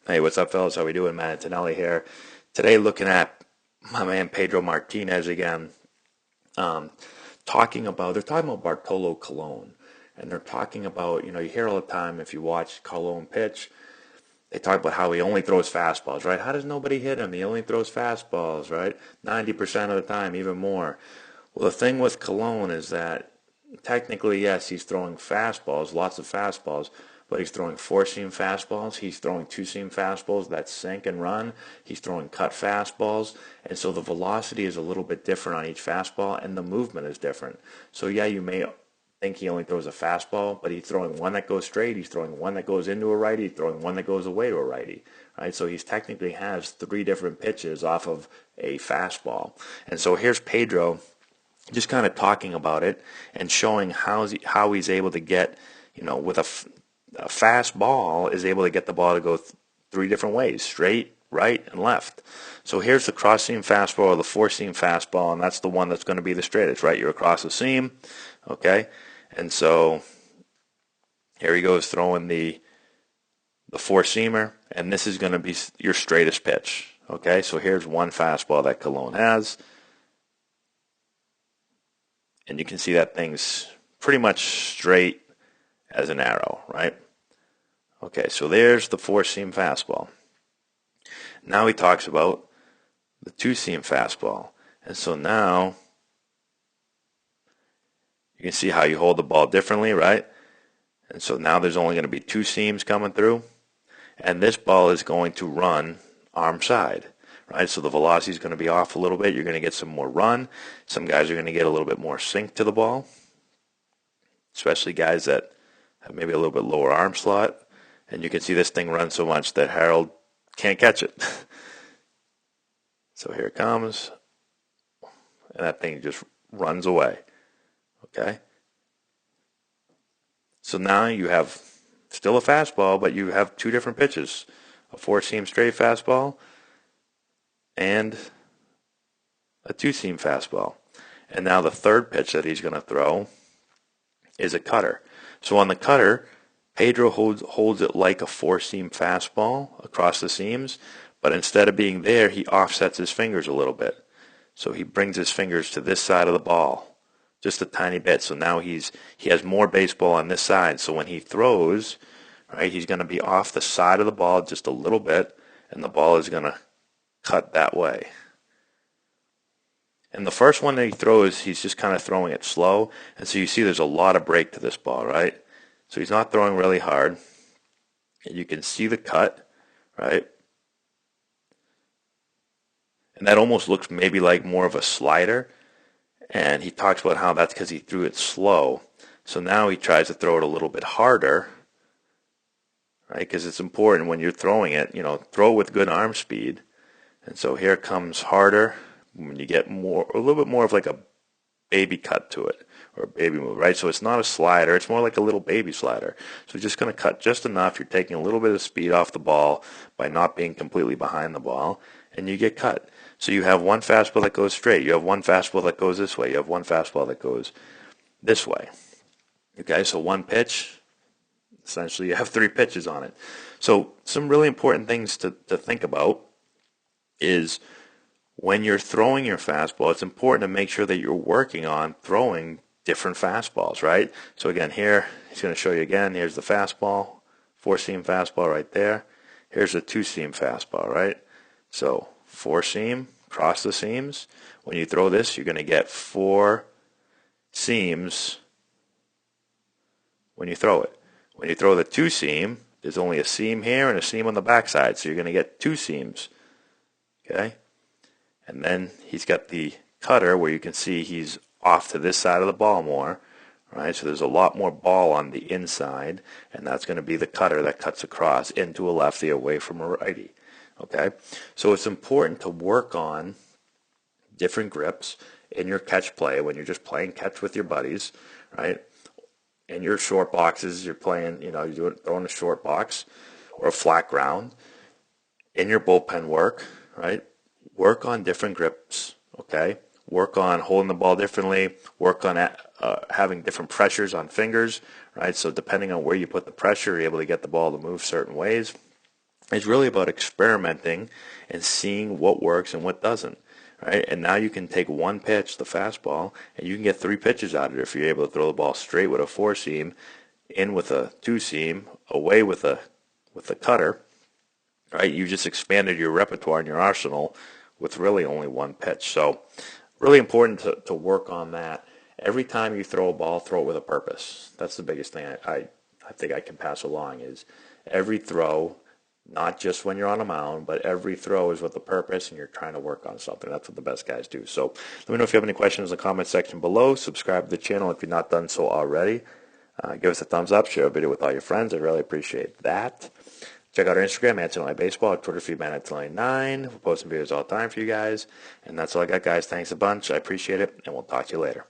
Hey, what's up, fellas? How we doing? Matt Antonelli here. Today, looking at my man Pedro Martinez again. Um, they're talking about Bartolo Colon, and they're talking about, you hear all the time if you watch Colon pitch, they talk about how he only throws fastballs, right? How does nobody hit him? He only throws fastballs, right? 90% of the time, even more. Well, the thing with Colon is that technically, yes, he's throwing fastballs, lots of fastballs, but he's throwing four-seam fastballs. He's throwing two-seam fastballs that sink and run. He's throwing cut fastballs. And so the velocity is a little bit different on each fastball, and the movement is different. So, yeah, you may think he only throws a fastball, but he's throwing one that goes straight. He's throwing one that goes into a righty. He's throwing one that goes away to a righty. Right? So he's technically has three different pitches off of a fastball. And so here's Pedro just kind of talking about it and showing how he's able to get, with a fast ball, is able to get the ball to go three different ways: straight, right, and left. So here's the cross seam fastball or the four seam fastball, and that's the one that's going to be the straightest, right? You're across the seam, okay? And so here he goes throwing the four seamer, and this is going to be your straightest pitch, okay? So here's one fastball that Colon has. And you can see that thing's pretty much straight as an arrow, right? Okay, so there's the four-seam fastball. Now he talks about the two-seam fastball. And so now you can see how you hold the ball differently, right? And so now there's only going to be two seams coming through. And this ball is going to run arm side. Right, so the velocity is going to be off a little bit. You're going to get some more run. Some guys are going to get a little bit more sink to the ball, especially guys that have maybe a little bit lower arm slot. And you can see this thing run so much that Harold can't catch it. So here it comes, and that thing just runs away. Okay? So now you have still a fastball, but you have two different pitches: a four-seam straight fastball and a two-seam fastball. And now the third pitch that he's going to throw is a cutter. So on the cutter, Pedro holds it like a four-seam fastball across the seams, but instead of being there, he offsets his fingers a little bit. So he brings his fingers to this side of the ball, just a tiny bit. So now he has more baseball on this side. So when he throws, right, he's going to be off the side of the ball just a little bit, and the ball is going to cut that way. And the first one that he throws, he's just kind of throwing it slow. And so you see there's a lot of break to this ball, right? So he's not throwing really hard. And you can see the cut, right? And that almost looks maybe like more of a slider. And he talks about how that's because he threw it slow. So now he tries to throw it a little bit harder, right? Because it's important when you're throwing it, throw with good arm speed. And so here it comes harder when you get a little bit more of like a baby cut to it, or a baby move, right? So it's not a slider, it's more like a little baby slider. So you're just going to cut just enough. You're taking a little bit of speed off the ball by not being completely behind the ball, and you get cut. So you have one fastball that goes straight. You have one fastball that goes this way. You have one fastball that goes this way. Okay, so one pitch, essentially you have three pitches on it. So some really important things to think about is when you're throwing your fastball, it's important to make sure that you're working on throwing different fastballs, right? So again, here, he's going to show you again. Here's the fastball, four-seam fastball right there. Here's a two-seam fastball, right? So four-seam, cross the seams. When you throw this, you're going to get four seams when you throw it. When you throw the two-seam, there's only a seam here and a seam on the backside, so you're going to get two seams. Okay? And then he's got the cutter where you can see he's off to this side of the ball more, right? So there's a lot more ball on the inside, and that's going to be the cutter that cuts across into a lefty away from a righty. Okay? So it's important to work on different grips in your catch play when you're just playing catch with your buddies, right? In your short boxes, you're playing, you're throwing a short box or a flat ground. In your bullpen work, right? Work on different grips, okay? Work on holding the ball differently. Work on having different pressures on fingers, right? So depending on where you put the pressure, you're able to get the ball to move certain ways. It's really about experimenting and seeing what works and what doesn't. Right? And now you can take one pitch, the fastball, and you can get three pitches out of it if you're able to throw the ball straight with a four seam, in with a two seam, away with a cutter. Right? You just expanded your repertoire and your arsenal with really only one pitch. So really important to work on that. Every time you throw a ball, throw it with a purpose. That's the biggest thing I think I can pass along is every throw, not just when you're on a mound, but every throw is with a purpose and you're trying to work on something. That's what the best guys do. So let me know if you have any questions in the comment section below. Subscribe to the channel if you've not done so already. Give us a thumbs up, share a video with all your friends. I really appreciate that. Check out our Instagram, Antonelli Baseball, our Twitter feed, Antonelli9. We're posting videos all the time for you guys. And that's all I got, guys. Thanks a bunch. I appreciate it, and we'll talk to you later.